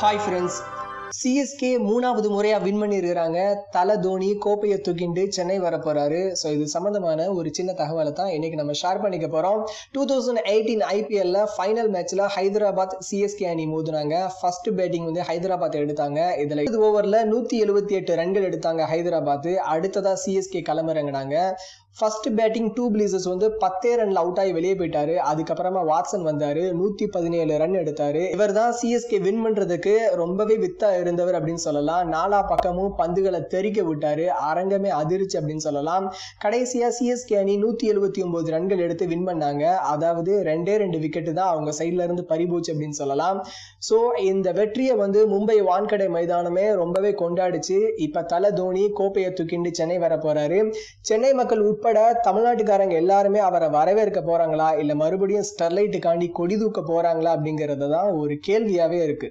Hi friends, CSK மூணாவது முறையா win பண்ணியிருக்கிறாங்க. தல தோனி கோப்பையை தூக்கிண்டு சென்னை வர போறாரு. ஸோ இது சம்பந்தமான ஒரு சின்ன தகவலை தான் இன்னைக்கு நம்ம ஷேர் பண்ணிக்க போறோம். 2018 ஐபிஎல்ல ஃபைனல் மேட்ச்ல ஹைதராபாத் சிஎஸ்கே அணி மோதுனாங்க. ஃபர்ஸ்ட் பேட்டிங் வந்து ஹைதராபாத் எடுத்தாங்க. இதுல 20 ஓவர்ல 178 ரன்கள் எடுத்தாங்க ஹைதராபாத். அடுத்ததா சிஎஸ்கே களமிறங்கினாங்க. ஃபர்ஸ்ட் பேட்டிங் 2 பிளீசர்ஸ் வந்து 10 ரன்ல அவுட் ஆகி வெளியே போயிட்டாரு. அதுக்கப்புறமா வாட்சன் வந்தாரு, 117 ரன் எடுத்தாரு. இவர் தான் சிஎஸ்கே வின் பண்றதுக்கு ரொம்பவே வித்தா இருந்தவர் அப்படின்னு சொல்லலாம். நாலா பக்கமும் பந்துகளை தெறிக்க விட்டாரு. அரங்கமே அதிர்ச்சி அப்படின்னு சொல்லலாம். கடைசியா சிஎஸ்கே அணி 179 ரன்கள் எடுத்து வின் பண்ணாங்க. அதாவது 2 விக்கெட் தான் அவங்க சைட்ல இருந்து பறிபோச்சு அப்படின்னு சொல்லலாம். ஸோ இந்த வெற்றியை வந்து மும்பை வான்கடை மைதானமே ரொம்பவே கொண்டாடிச்சு. இப்ப தல தோனி கோப்பையை தூக்கிண்டு சென்னை வர போறாரு. சென்னை மக்கள் உட்பட தமிழ்நாட்டுக்காரங்க எல்லாருமே அவரை வரவேற்க போறாங்களா இல்ல மறுபடியும் ஸ்டெர்லைட்டுக்காண்டி கொடி தூக்க போறாங்களா அப்படிங்கறது தான் ஒரு கேள்வியாவே இருக்கு.